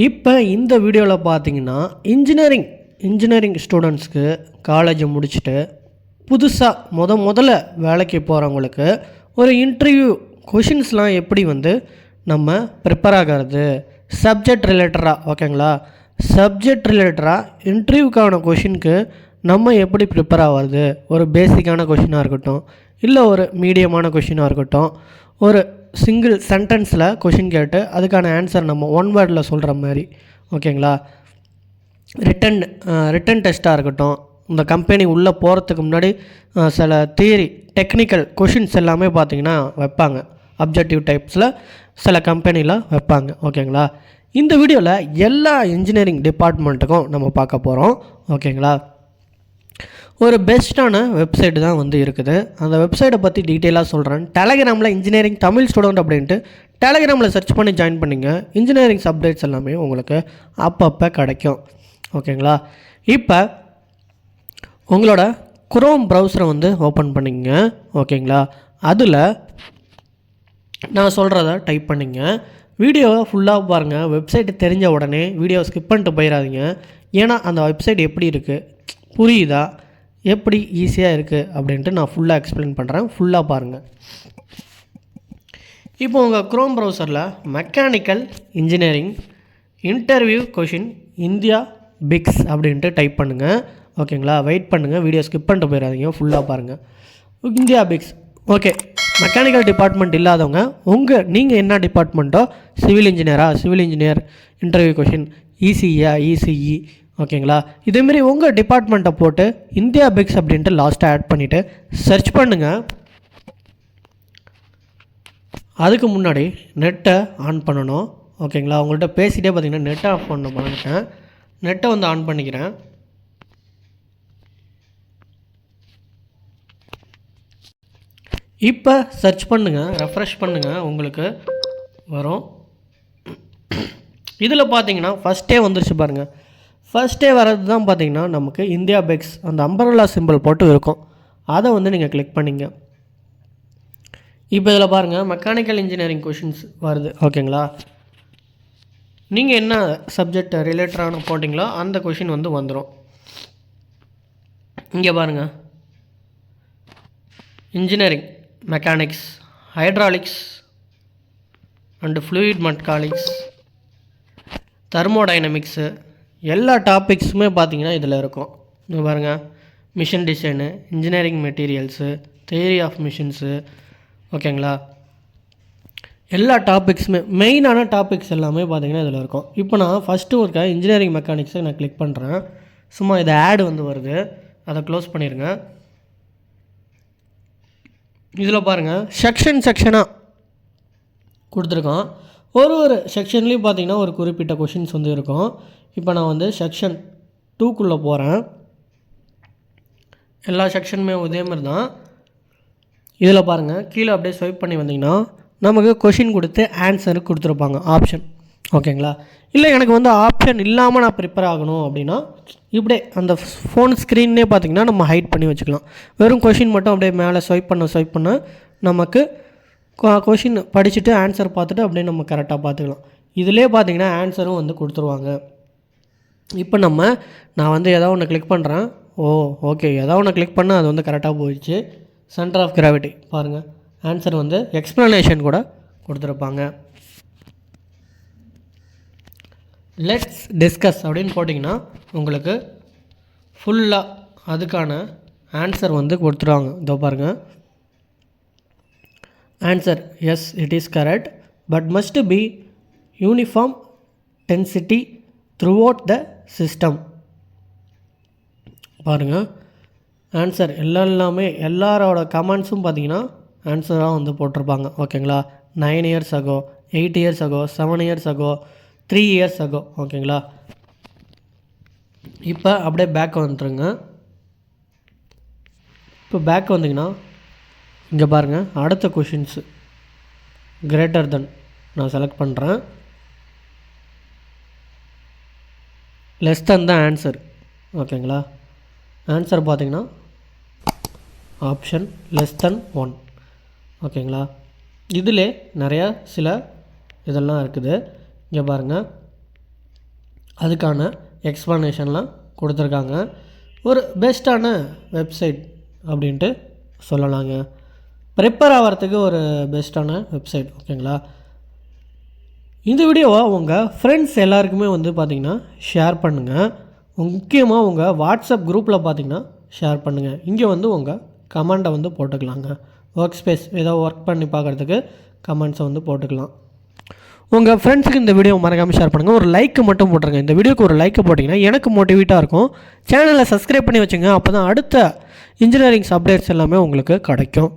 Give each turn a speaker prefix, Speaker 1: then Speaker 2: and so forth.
Speaker 1: இப்போ இந்த வீடியோவில் பார்த்தீங்கன்னா இன்ஜினியரிங் ஸ்டூடெண்ட்ஸ்க்கு காலேஜை முடிச்சுட்டு புதுசாக முதல்ல வேலைக்கு போகிறவங்களுக்கு ஒரு இன்டர்வியூ கொஷின்ஸ்லாம் எப்படி நம்ம ப்ரிப்பேர் ஆகிறது சப்ஜெக்ட் ரிலேட்டடாக, ஓகேங்களா? சப்ஜெக்ட் ரிலேட்டடாக இன்டர்வியூக்கான கொஷினுக்கு நம்ம எப்படி ப்ரிப்பேர் ஆகிறது, ஒரு பேசிக்கான கொஷினாக இருக்கட்டும், இல்லை ஒரு மீடியமான கொஷினாக இருக்கட்டும், ஒரு சிங்கிள் சென்டென்ஸில் கொஷின் கேட்டு அதுக்கான ஆன்சர் நம்ம ஒன் வேர்டில் சொல்கிற மாதிரி, ஓகேங்களா? ரிட்டன் டெஸ்ட்டாக இருக்கட்டும், இந்த கம்பெனி உள்ளே போகிறதுக்கு முன்னாடி சில தியரி டெக்னிக்கல் கொஷின்ஸ் எல்லாமே பார்த்திங்கன்னா வைப்பாங்க. அப்ஜெக்டிவ் டைப்ஸில் சில கம்பெனியில் வைப்பாங்க, ஓகேங்களா? இந்த வீடியோவில் எல்லா இன்ஜினியரிங் டிபார்ட்மெண்ட்டுக்கும் நம்ம பார்க்க போகிறோம், ஓகேங்களா? ஒரு பெஸ்ட்டான வெப்சைட்டு தான் இருக்குது. அந்த வெப்சைட்டை பற்றி டீட்டெயிலாக சொல்கிறேன். டெலகிராமில் இன்ஜினியரிங் தமிழ் ஸ்டூடெண்ட் அப்படின்ட்டு டெலகிராமில் சர்ச் பண்ணி ஜாயின் பண்ணிங்க. இன்ஜினியரிங் அப்டேட்ஸ் எல்லாமே உங்களுக்கு அப்பப்போ கிடைக்கும், ஓகேங்களா? இப்போ உங்களோட குரோம் ப்ரௌசரை ஓப்பன் பண்ணிங்க, ஓகேங்களா? அதில் நான் சொல்கிறத டைப் பண்ணிங்க. வீடியோவை ஃபுல்லாக பாருங்கள். வெப்சைட்டு தெரிஞ்ச உடனே வீடியோவை ஸ்கிப் பண்ணிட்டு போயிடாதீங்க. ஏன்னா அந்த வெப்சைட் எப்படி இருக்குது, புரியுதா, எப்படி ஈஸியாக இருக்குது அப்படின்ட்டு நான் ஃபுல்லாக எக்ஸ்பிளைன் பண்ணுறேன். ஃபுல்லாக பாருங்கள். இப்போ உங்கள் குரோம் ப்ரௌசரில் mechanical engineering interview question India bix அப்படின்ட்டு டைப் பண்ணுங்கள், ஓகேங்களா? வெயிட் பண்ணுங்கள், வீடியோ ஸ்கிப் பண்ணிட்டு போயிடாதீங்க, ஃபுல்லாக பாருங்கள். India picks, okay. Mechanical department இல்லாதவங்க நீங்கள் என்ன டிபார்ட்மெண்ட்டோ, civil engineer interview question, ECE, ஓகேங்களா? இதேமாரி உங்கள் டிபார்ட்மெண்ட்டை போட்டு இந்தியா பிக்ஸ் அப்படின்ட்டு லாஸ்ட்டாக ஆட் பண்ணிவிட்டு சர்ச் பண்ணுங்கள். அதுக்கு முன்னாடி நெட்டை ஆன் பண்ணணும், ஓகேங்களா? உங்கள்கிட்ட பேசிகிட்டே பார்த்தீங்கன்னா நெட்டை ஆஃப் பண்ண பண்ணிட்டேன். நெட்டை ஆன் பண்ணிக்கிறேன். இப்போ சர்ச் பண்ணுங்கள், ரெஃப்ரெஷ் பண்ணுங்கள், உங்களுக்கு வரும். இதில் பார்த்தீங்கன்னா ஃபஸ்ட்டே வந்துருச்சு பாருங்கள். ஃபஸ்ட்டே வர்றது தான் பார்த்தீங்கன்னா நமக்கு இந்தியா பிக்ஸ் அந்த அம்பரல்லா சிம்பிள் போட்டு இருக்கும். அதை நீங்கள் கிளிக் பண்ணிங்க. இப்போ இதில் பாருங்கள் மெக்கானிக்கல் இன்ஜினியரிங் கொஷின்ஸ் வருது, ஓகேங்களா? நீங்கள் என்ன சப்ஜெக்ட் ரிலேட்டடான போட்டிங்களோ அந்த கொஷின் வந்துடும். இங்கே பாருங்கள், engineering mechanics, hydraulics and fluid mechanics, thermodynamics, எல்லா டாபிக்ஸுமே பார்த்திங்கன்னா இதில் இருக்கும். இங்கே பாருங்கள், machine design, engineering materials, theory of machines, ஓகேங்களா? எல்லா டாபிக்ஸுமே மெயினான டாபிக்ஸ் எல்லாமே பார்த்திங்கன்னா இதில் இருக்கும். இப்போ நான் ஃபஸ்ட்டு ஒரு இன்ஜினியரிங் மெக்கானிக்ஸை நான் கிளிக் பண்ணுறேன். சும்மா இதை ஆடு வருது, அதை க்ளோஸ் பண்ணிடுங்க. இதில் பாருங்கள் செக்ஷனாக கொடுத்துருக்கோம். ஒரு செக்ஷன்லேயும் பார்த்திங்கன்னா ஒரு குறிப்பிட்ட கொஷின்ஸ் இருக்கும். இப்போ நான் செக்ஷன் 2க்குள்ளே போகிறேன். எல்லா செக்ஷனுமே இதே மாதிரி தான். இதில் பாருங்கள், கீழே அப்படியே ஸ்வைப் பண்ணி வந்தீங்கன்னா நமக்கு கொஷின் கொடுத்து ஆன்சரு கொடுத்துருப்பாங்க, ஆப்ஷன், ஓகேங்களா? இல்லை எனக்கு ஆப்ஷன் இல்லாமல் நான் ப்ரிப்பேர் ஆகணும் அப்படின்னா இப்படியே அந்த ஃபோன் ஸ்க்ரீன்னே பார்த்திங்கன்னா நம்ம ஹைட் பண்ணி வச்சுக்கலாம். வெறும் கொஷின் மட்டும் அப்படியே மேலே ஸ்வைப் பண்ண நமக்கு கொஷின் படிச்சுட்டு ஆன்சர் பார்த்துட்டு அப்படியே நம்ம கரெக்டாக பார்த்துக்கலாம். இதிலே பார்த்திங்கன்னா ஆன்சரும் கொடுத்துருவாங்க. இப்போ நான் ஏதோ ஒன்று கிளிக் பண்ணுறேன். ஓகே, ஏதோ ஒன்று கிளிக் பண்ணால் அது கரெக்டாக போயிடுச்சு. சென்டர் ஆஃப் கிராவிட்டி பாருங்கள், ஆன்சர் எக்ஸ்ப்ளனேஷன் கூட கொடுத்துருப்பாங்க. லெட்ஸ் டிஸ்கஸ் அப்படின்னு போட்டிங்கன்னா உங்களுக்கு ஃபுல்லாக அதுக்கான ஆன்சர் கொடுத்துருவாங்க. இதோ பாருங்கள், answer S it is correct but must be uniform density through out the system. பாருங்கள், ஆன்சர் எல்லாமே எல்லாரோட கமெண்ட்ஸும் பார்த்திங்கன்னா ஆன்சராக போட்டிருப்பாங்க, ஓகேங்களா? 9 years ago, 8 years ago, 7 years ago, 3 years ago, ஓகேங்களா? இப்போ அப்படியே பேக் வந்துடுங்க. இப்போ பேக் வந்தீங்கன்னா இங்கே பாருங்கள், அடுத்த கொஷின்ஸு கிரேட்டர் தென் நான் செலக்ட் பண்ணுறேன். லெஸ் தென் தான் ஆன்சர், ஓகேங்களா? ஆன்சர் பார்த்திங்கன்னா ஆப்ஷன் லெஸ் தென் 1, ஓகேங்களா? இதில் நிறையா சில இதெல்லாம் இருக்குது. இங்கே பாருங்கள், அதுக்கான எக்ஸ்ப்ளனேஷன்லாம் கொடுத்துருக்காங்க. ஒரு பெஸ்ட்டான வெப்சைட் அப்படின்ட்டு சொல்லலாங்க. ப்ரிப்பேர் ஆகிறதுக்கு ஒரு பெஸ்ட்டான வெப்சைட். ஓகேங்களா? இந்த வீடியோவை உங்கள் ஃப்ரெண்ட்ஸ் எல்லாருக்குமே வந்து பார்த்திங்கன்னா ஷேர் பண்ணுங்கள். முக்கியமாக உங்கள் வாட்ஸ்அப் குரூப்பில் பார்த்திங்கன்னா ஷேர் பண்ணுங்கள். இங்கே வந்து உங்கள் கமெண்ட்டை வந்து போட்டுக்கலாங்க. ஒர்க் ஸ்பேஸ் ஏதோ ஒர்க் பண்ணி பார்க்குறதுக்கு கமெண்ட்ஸை வந்து போட்டுக்கலாம். உங்கள் ஃப்ரெண்ட்ஸுக்கு இந்த வீடியோ மறக்காமல் ஷேர் பண்ணுங்கள். ஒரு லைக்கு மட்டும் போட்டுருங்க. இந்த வீடியோக்கு ஒரு லைக்கை போட்டிங்கன்னா எனக்கு மோட்டிவேட்டாக இருக்கும். சேனலை சப்ஸ்கிரைப் பண்ணி வச்சுங்க. அப்போ தான் அடுத்த இன்ஜினியரிங்ஸ் அப்டேட்ஸ் எல்லாமே உங்களுக்கு கிடைக்கும்.